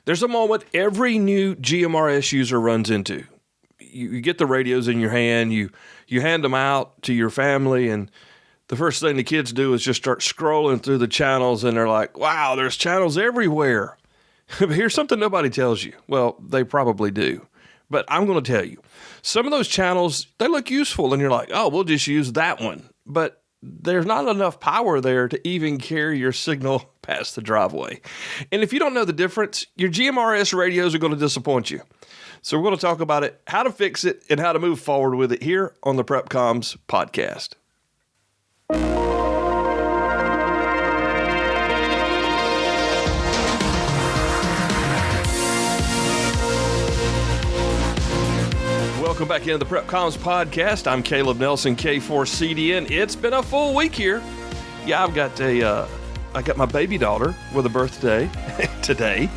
There's a moment every new GMRS user runs into. You get the radios in your hand, you hand them out to your family, and the first thing the kids do is just start scrolling through the channels, and they're like, wow, there's channels everywhere. But here's something nobody tells you. Well, they probably do. But I'm going to tell you. Some of those channels, they look useful, and you're like, oh, we'll just use that one. But there's not enough power there to even carry your signal past the driveway. And if you don't know the difference, your GMRS radios are going to disappoint you. So we're going to talk about it, how to fix it, and how to move forward with it here on the Prep Comms podcast. Welcome back into the Prep Comms podcast. I'm Caleb Nelson, K4CDN. It's been a full week here. Yeah, I got my baby daughter with a birthday today,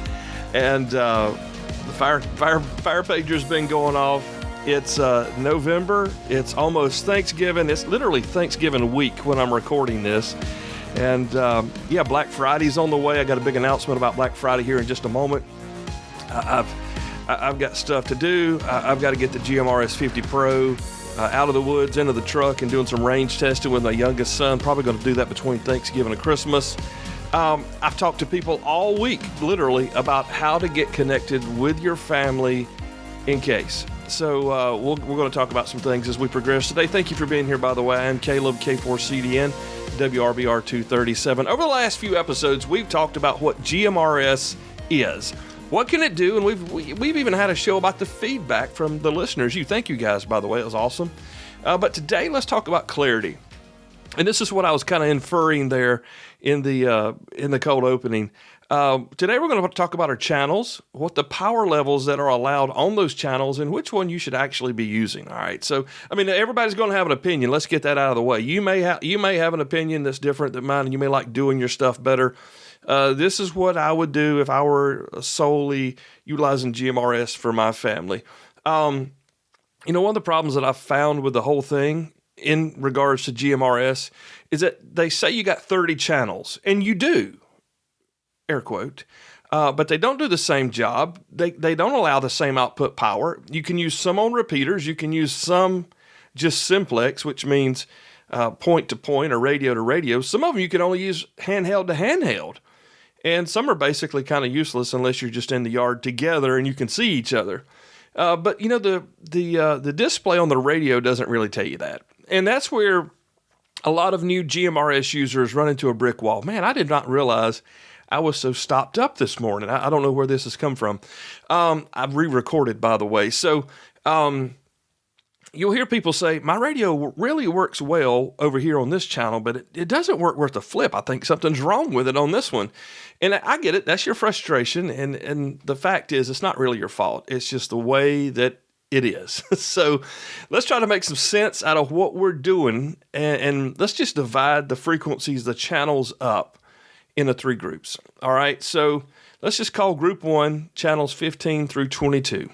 and the fire pager's been going off. It's November. It's almost Thanksgiving. It's literally Thanksgiving week when I'm recording this. And Black Friday's on the way. I got a big announcement about Black Friday here in just a moment. I've got stuff to do. I've got to get the GMRS 50 Pro out of the woods, into the truck, and doing some range testing with my youngest son. Probably going to do that between Thanksgiving and Christmas. I've talked to people all week, literally, about how to get connected with your family in case. So we're going to talk about some things as we progress today. Thank you for being here, by the way. I'm Caleb, K4CDN, WRBR 237. Over the last few episodes, we've talked about what GMRS is. What can it do? And we've even had a show about the feedback from the listeners. Thank you guys, by the way. It was awesome. But today, let's talk about clarity. And this is what I was kind of inferring there in the cold opening. Today, we're going to talk about our channels, what the power levels that are allowed on those channels, and which one you should actually be using. All right. So, I mean, everybody's going to have an opinion. Let's get that out of the way. You may have an opinion that's different than mine, and you may like doing your stuff better. This is what I would do if I were solely utilizing GMRS for my family. One of the problems that I've found with the whole thing in regards to GMRS is that they say you got 30 channels, and you do, air quote, but they don't do the same job. They don't allow the same output power. You can use some on repeaters. You can use some just simplex, which means point to point or radio to radio. Some of them you can only use handheld to handheld. And some are basically kind of useless unless you're just in the yard together and you can see each other. But the display on the radio doesn't really tell you that. And that's where a lot of new GMRS users run into a brick wall. Man, I did not realize I was so stopped up this morning. I don't know where this has come from. I've re-recorded, by the way. So you'll hear people say, my radio really works well over here on this channel, but it doesn't work worth a flip. I think something's wrong with it on this one. And I get it. That's your frustration. And the fact is, it's not really your fault. It's just the way that it is. So let's try to make some sense out of what we're doing. And let's just divide the frequencies, the channels up into 3 groups. All right. So let's just call group 1 channels 15 through 22.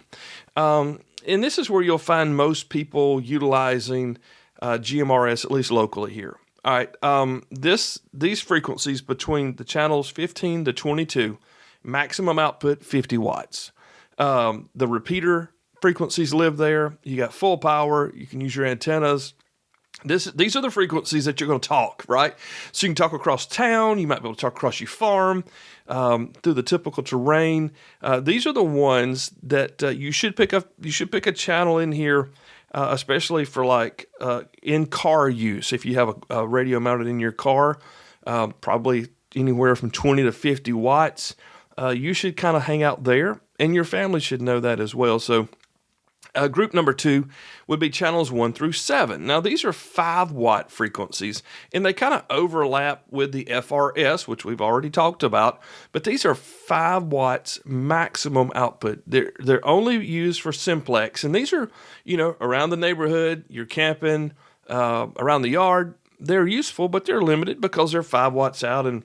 And this is where you'll find most people utilizing GMRS, at least locally here. All right, these frequencies between the channels 15 to 22, maximum output 50 watts. The repeater frequencies live there. You got full power. You can use your antennas. These are the frequencies that you're going to talk, right? So you can talk across town. You might be able to talk across your farm, through the typical terrain. These are the ones that you should pick up. You should pick a channel in here, especially for like in-car use. If you have a radio mounted in your car, probably anywhere from 20 to 50 watts, you should kind of hang out there, and your family should know that as well. So group number 2 would be channels 1 through 7. Now, these are 5-watt frequencies, and they kind of overlap with the FRS, which we've already talked about, but these are 5 watts maximum output. They're only used for simplex, and these are, around the neighborhood, you're camping, around the yard. They're useful, but they're limited because they're 5 watts out, and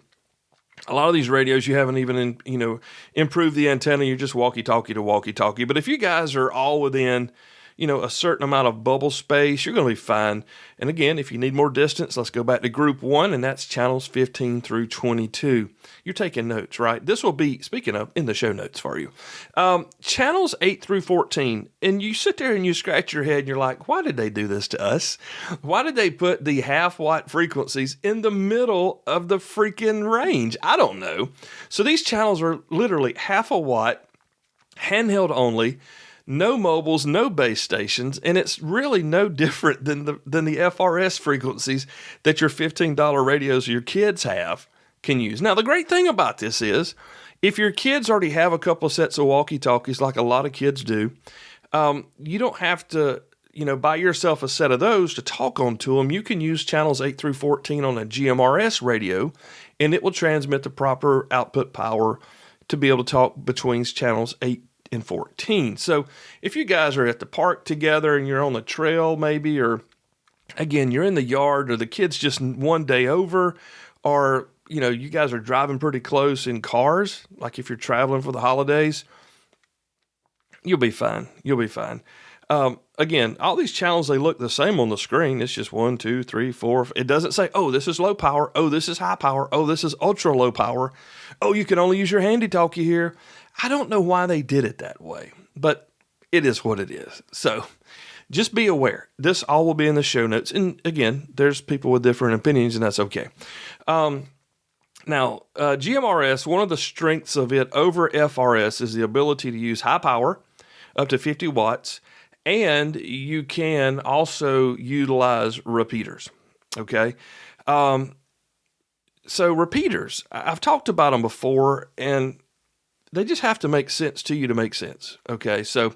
a lot of these radios, you haven't even, improved the antenna. You're just walkie-talkie to walkie-talkie. But if you guys are all within, a certain amount of bubble space, you're going to be fine. And again, if you need more distance, let's go back to group 1, and that's channels 15 through 22. You're taking notes, right? This will be, speaking of, in the show notes for you. Channels 8 through 14, and you sit there and you scratch your head and you're like, why did they do this to us? Why did they put the half-watt frequencies in the middle of the freaking range? I don't know. So these channels are literally half a watt, handheld only, no mobiles, no base stations, and it's really no different than the FRS frequencies that your $15 radios your kids can use. Now, the great thing about this is, if your kids already have a couple of sets of walkie-talkies, like a lot of kids do, you don't have to, buy yourself a set of those to talk onto them. You can use channels 8 through 14 on a GMRS radio, and it will transmit the proper output power to be able to talk between channels 8 and 14. So if you guys are at the park together and you're on the trail maybe, or again, you're in the yard, or the kids just one day over, or, you guys are driving pretty close in cars, like if you're traveling for the holidays, you'll be fine. You'll be fine. Again, all these channels, they look the same on the screen. It's just 1, 2, 3, 4. It doesn't say, oh, this is low power. Oh, this is high power. Oh, this is ultra low power. Oh, you can only use your handy talkie here. I don't know why they did it that way, but it is what it is. So just be aware. This all will be in the show notes. And again, there's people with different opinions, and that's okay. Now, GMRS, one of the strengths of it over FRS is the ability to use high power, up to 50 watts, and you can also utilize repeaters, okay? So repeaters, I've talked about them before, and they just have to make sense to you to make sense, okay? So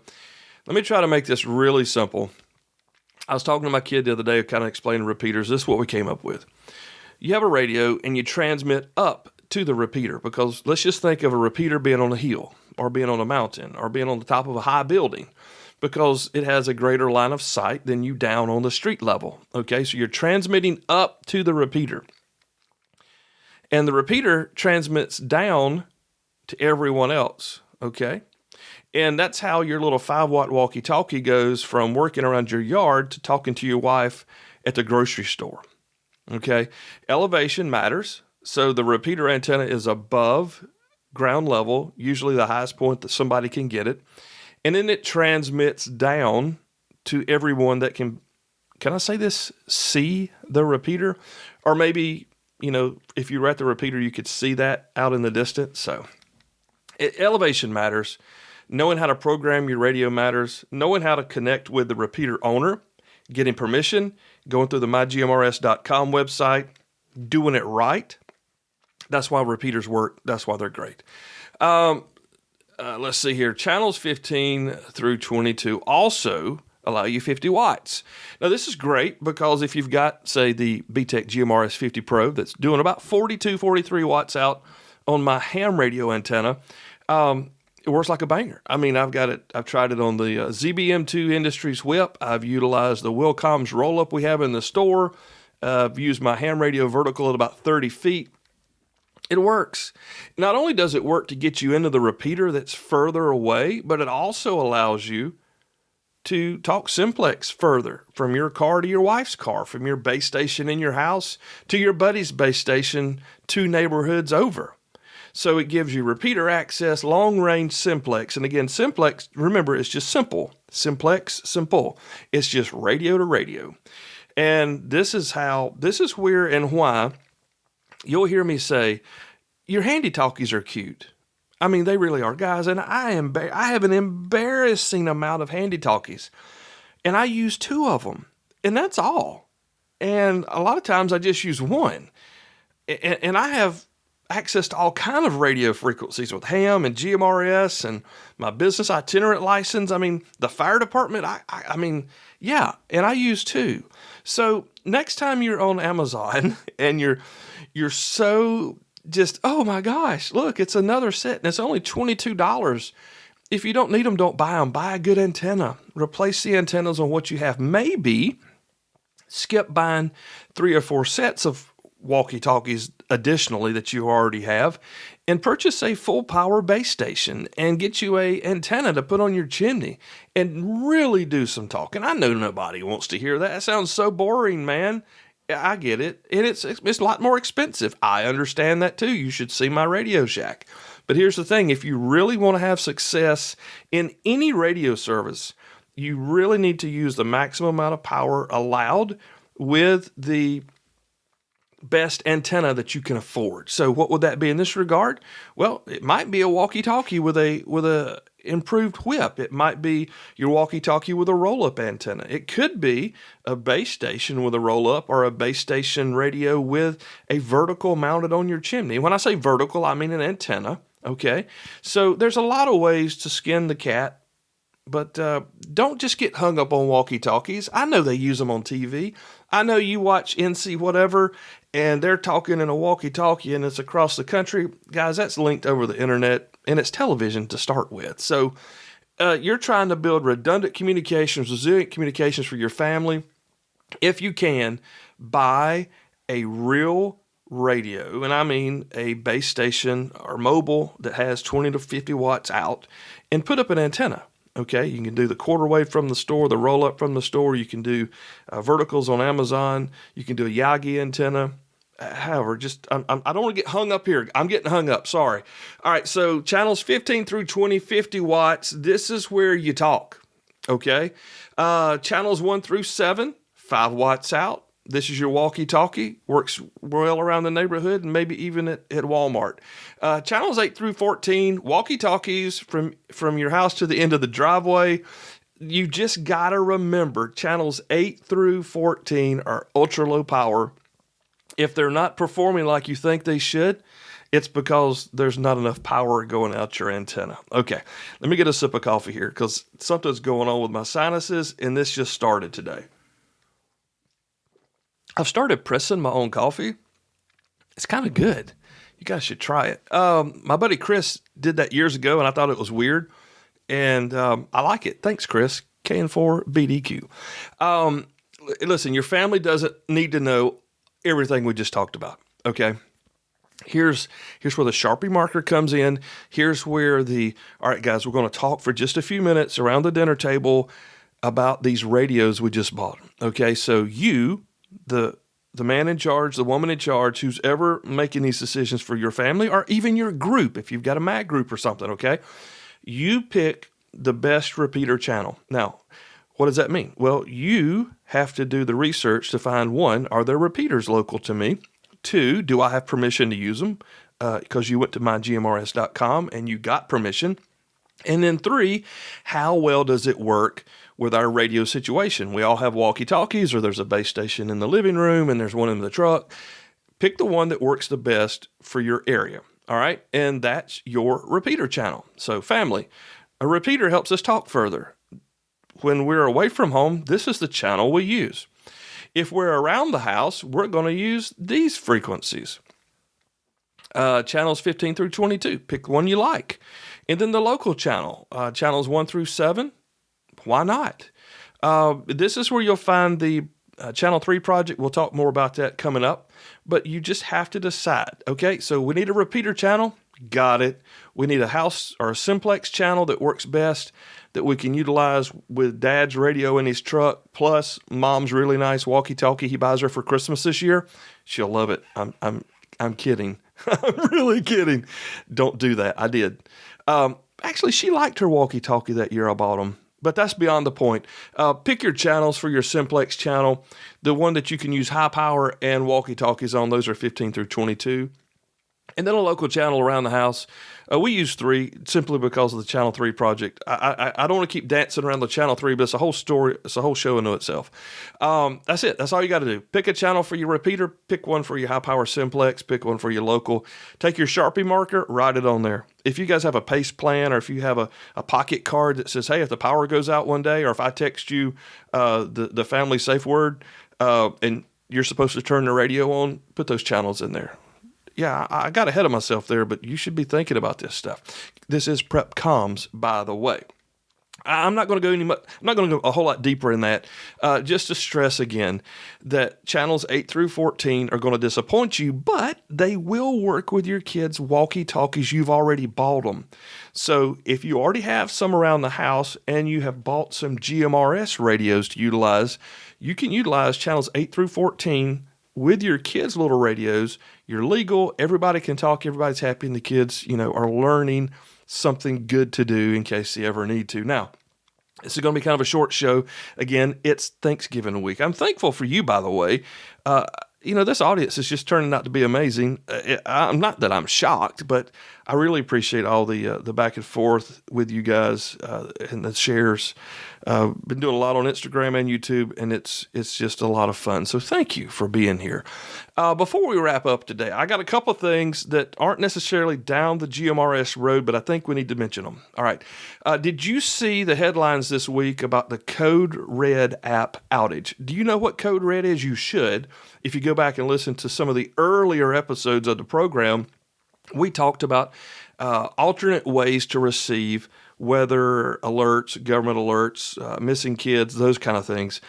let me try to make this really simple. I was talking to my kid the other day, kind of explaining repeaters. This is what we came up with. You have a radio, and you transmit up to the repeater, because let's just think of a repeater being on a hill, or being on a mountain, or being on the top of a high building, because it has a greater line of sight than you down on the street level, okay? So you're transmitting up to the repeater. And the repeater transmits down to everyone else, okay? And that's how your little 5-watt walkie-talkie goes from working around your yard to talking to your wife at the grocery store, okay? Elevation matters. So the repeater antenna is above ground level, usually the highest point that somebody can get it. And then it transmits down to everyone that can I say this, see the repeater? Or maybe, if you were at the repeater, you could see that out in the distance. So elevation matters. Knowing how to program your radio matters. Knowing how to connect with the repeater owner, getting permission, going through the mygmrs.com website, doing it right. That's why repeaters work. That's why they're great. Let's see here. Channels 15 through 22 also allow you 50 watts. Now, this is great because if you've got, say, the BTEC GMRS 50 Pro that's doing about 42, 43 watts out on my ham radio antenna, it works like a banger. I mean, I've tried it on the ZBM2 Industries whip. I've utilized the Wilcoms roll-up we have in the store. I've used my ham radio vertical at about 30 feet. It works. Not only does it work to get you into the repeater that's further away, but it also allows you to talk simplex further from your car to your wife's car, from your base station in your house to your buddy's base station 2 neighborhoods over. So it gives you repeater access, long-range simplex. And again, simplex, remember, it's just simple. Simplex, simple. It's just radio to radio. And this is where and why you'll hear me say, your handy talkies are cute. I mean, they really are, guys. And I have an embarrassing amount of handy talkies. And I use 2 of them. And that's all. And a lot of times I just use 1. And I have access to all kind of radio frequencies with ham and GMRS and my business itinerant license. I mean, the fire department, I mean, yeah. And I use 2. So next time you're on Amazon and you're so just, oh my gosh, look, it's another set and it's only $22. If you don't need them, don't buy them. Buy a good antenna. Replace the antennas on what you have. Maybe skip buying 3 or 4 sets of walkie-talkies additionally that you already have, and purchase a full power base station and get you a antenna to put on your chimney and really do some talking. I know nobody wants to hear that. That sounds so boring, man. I get it. And it's a lot more expensive. I understand that too. You should see my Radio Shack. But here's the thing. If you really want to have success in any radio service, you really need to use the maximum amount of power allowed with the best antenna that you can afford. So what would that be in this regard? Well, it might be a walkie-talkie with a improved whip. It might be your walkie-talkie with a roll-up antenna. It could be a base station with a roll-up, or a base station radio with a vertical mounted on your chimney. When I say vertical, I mean an antenna. Okay, so there's a lot of ways to skin the cat. But don't just get hung up on walkie-talkies. I know they use them on TV. I know you watch NC whatever, and they're talking in a walkie-talkie, and it's across the country. Guys, that's linked over the internet, and it's television to start with. So you're trying to build redundant communications, resilient communications for your family. If you can, buy a real radio, and I mean a base station or mobile that has 20 to 50 watts out, and put up an antenna. Okay, you can do the quarter wave from the store, the roll up from the store. You can do verticals on Amazon. You can do a Yagi antenna. However, I don't want to get hung up here. I'm getting hung up. Sorry. All right, so channels 15 through 20, 50 watts. This is where you talk. Okay, channels 1 through 7, 5 watts out. This is your walkie-talkie. Works well around the neighborhood and maybe even at Walmart. Channels 8 through 14, walkie-talkies from your house to the end of the driveway. You just got to remember channels 8 through 14 are ultra low power. If they're not performing like you think they should, it's because there's not enough power going out your antenna. Okay, let me get a sip of coffee here because something's going on with my sinuses, and this just started today. I've started pressing my own coffee. It's kind of good. You guys should try it. My buddy Chris did that years ago, and I thought it was weird. And I like it. Thanks, Chris. KN4BDQ. Listen, your family doesn't need to know everything we just talked about, okay? Here's where the Sharpie marker comes in. Here's where all right, guys, we're going to talk for just a few minutes around the dinner table about these radios we just bought. Okay, so you, the man in charge, the woman in charge, who's ever making these decisions for your family or even your group, if you've got a mag group or something, okay, you pick the best repeater channel. Now, what does that mean? Well, you have to do the research to find, 1, are there repeaters local to me? 2, do I have permission to use them? Because you went to mygmrs.com and you got permission. And then 3, how well does it work with our radio situation? We all have walkie-talkies, or there's a base station in the living room and there's one in the truck. Pick the one that works the best for your area, all right? And that's your repeater channel. So family, a repeater helps us talk further. When we're away from home, this is the channel we use. If we're around the house, we're going to use these frequencies. Channels 15 through 22, pick one you like. And then the local channel, channels 1 through 7, why not? This is where you'll find the Channel 3 project. We'll talk more about that coming up. But you just have to decide, okay? So we need a repeater channel. Got it. We need a house or a simplex channel that works best, that we can utilize with Dad's radio in his truck, plus Mom's really nice walkie-talkie he buys her for Christmas this year. She'll love it. I'm kidding. I'm really kidding. Don't do that. I did. Actually, she liked her walkie-talkie that year I bought them. But that's beyond the point. Pick your channels for your simplex channel. The one that you can use high power and walkie-talkies on, those are 15 through 22. And then a local channel around the house. We use 3 simply because of the Channel 3 project. I don't want to keep dancing around the Channel 3, but it's a whole story. It's a whole show in itself. That's it. That's all you got to do. Pick a channel for your repeater. Pick one for your high-power simplex. Pick one for your local. Take your Sharpie marker. Write it on there. If you guys have a PACE plan, or if you have a pocket card that says, hey, if the power goes out one day, or if I text you the family safe word and you're supposed to turn the radio on, put those channels in there. Yeah, I got ahead of myself there, but you should be thinking about this stuff. This is Prep Comms, by the way. I'm not going to go I'm not going to go a whole lot deeper in that. Just to stress again that channels 8 through 14 are going to disappoint you, but they will work with your kids' walkie-talkies. You've already bought them. So if you already have some around the house and you have bought some GMRS radios to utilize, you can utilize channels 8 through 14 with your kids' little radios. You're legal. Everybody can talk. Everybody's happy, and the kids, are learning something good to do in case they ever need to. Now, this is going to be kind of a short show. Again, it's Thanksgiving week. I'm thankful for you, by the way. This audience is just turning out to be amazing. I'm not that I'm shocked, but I really appreciate all the back and forth with you guys and the shares. Been doing a lot on Instagram and YouTube, and it's just a lot of fun. So thank you for being here. Before we wrap up today, I got a couple of things that aren't necessarily down the GMRS road, but I think we need to mention them. All right. Did you see the headlines this week about the Code Red app outage? Do you know what Code Red is? You should. If you go back and listen to some of the earlier episodes of the program, we talked about alternate ways to receive weather alerts, government alerts, missing kids, those kind of things.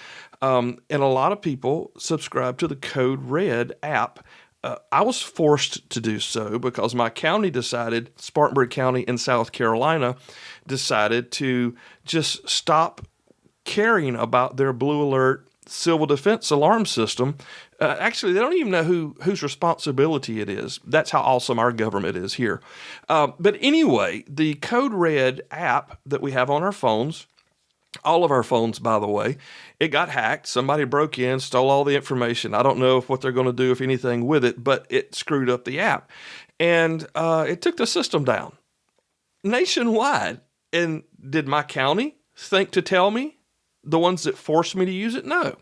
And a lot of people subscribe to the Code Red app. I was forced to do so because my county decided, Spartanburg County in South Carolina, decided to just stop caring about their Blue Alert civil defense alarm system. Actually, they don't even know whose responsibility it is. That's how awesome our government is here. But anyway, the Code Red app that we have on our phones, all of our phones, by the way, it got hacked. Somebody broke in, stole all the information. I don't know what they're going to do, if anything, with it, but it screwed up the app. And it took the system down nationwide. And did my county think to tell me, the ones that forced me to use it? No.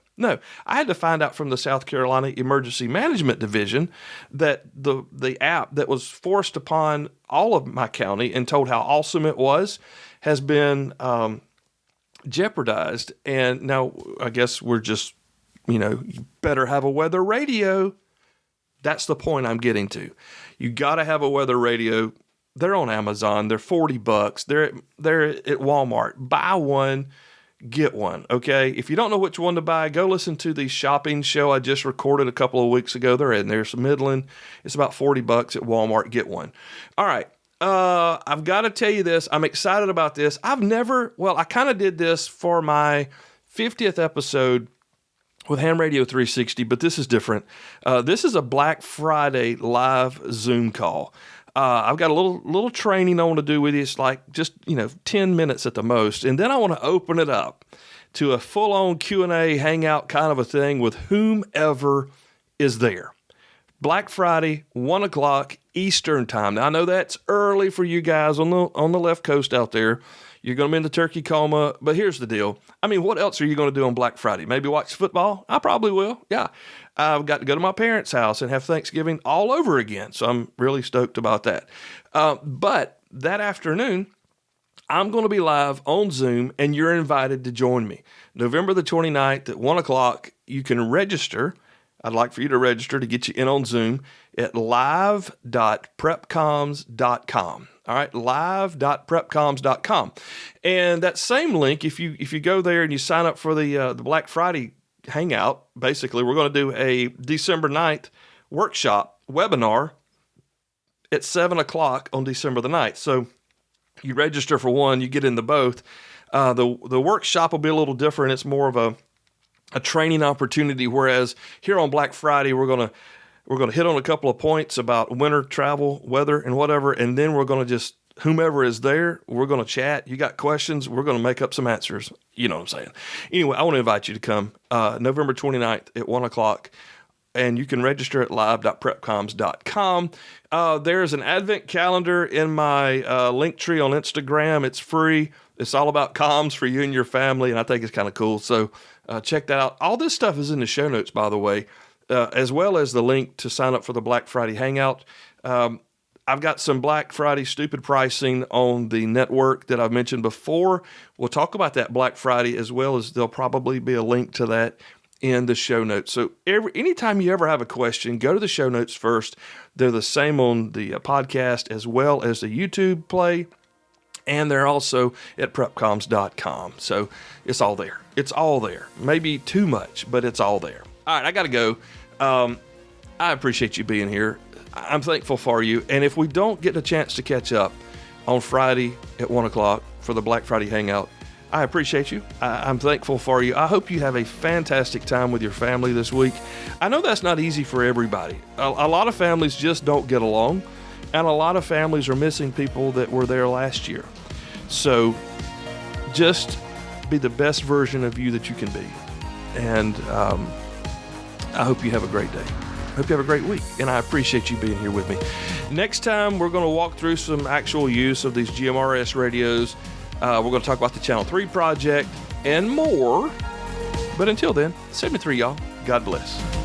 I had to find out from the South Carolina Emergency Management Division that the app that was forced upon all of my county and told how awesome it was has been jeopardized. And now I guess we're just, you better have a weather radio. That's the point I'm getting to. You got to have a weather radio. They're on Amazon. They're $40. They're at Walmart. Buy one. Get one, okay? If you don't know which one to buy, go listen to the shopping show I just recorded a couple of weeks ago. They're in there. It's Midland. It's about $40 at Walmart. Get one. All right. I've got to tell you this. I'm excited about this. I kind of did this for my 50th episode with Ham Radio 360, but this is different. This is a Black Friday live Zoom call. I've got a little training I want to do with you. It's like just, 10 minutes at the most. And then I want to open it up to a full-on Q&A hangout kind of a thing with whomever is there. Black Friday, 1 o'clock Eastern time. Now, I know that's early for you guys on the left coast out there. You're going to be in the turkey coma, but here's the deal. I mean, what else are you going to do on Black Friday? Maybe watch football? I probably will, yeah. I've got to go to my parents' house and have Thanksgiving all over again, so I'm really stoked about that. But that afternoon, I'm going to be live on Zoom, and you're invited to join me. November the 29th at 1 o'clock, you can register. I'd like for you to register to get you in on Zoom at live.prepcoms.com. All right, live.prepcoms.com. And that same link, if you go there and you sign up for the Black Friday hangout, basically we're going to do a December 9th workshop webinar at 7 o'clock on December the 9th. So you register for one, you get into both. The workshop will be a little different. It's more of a training opportunity, whereas here on Black Friday we're going to hit on a couple of points about winter travel, weather, and whatever, and then we're going to just, whomever is there, we're going to chat. You got questions, we're going to make up some answers. You know what I'm saying? Anyway, I want to invite you to come November 29th at 1 o'clock, and you can register at live.prepcoms.com. There's an advent calendar in my link tree on Instagram. It's free. It's all about comms for you and your family, and I think it's kind of cool. So check that out. All this stuff is in the show notes, by the way. As well as the link to sign up for the Black Friday Hangout. I've got some Black Friday stupid pricing on the network that I've mentioned before. We'll talk about that Black Friday, as well as there'll probably be a link to that in the show notes. So anytime you ever have a question, go to the show notes first. They're the same on the podcast as well as the YouTube play. And they're also at prepcoms.com. So it's all there. It's all there. Maybe too much, but it's all there. All right, I got to go. I appreciate you being here. I'm thankful for you. And if we don't get a chance to catch up on Friday at 1 o'clock for the Black Friday Hangout, I appreciate you. I'm thankful for you. I hope you have a fantastic time with your family this week. I know that's not easy for everybody. A lot of families just don't get along. And a lot of families are missing people that were there last year. So just be the best version of you that you can be. And I hope you have a great day. I hope you have a great week. And I appreciate you being here with me. Next time, we're going to walk through some actual use of these GMRS radios. We're going to talk about the Channel 3 project and more. But until then, 73, y'all. God bless.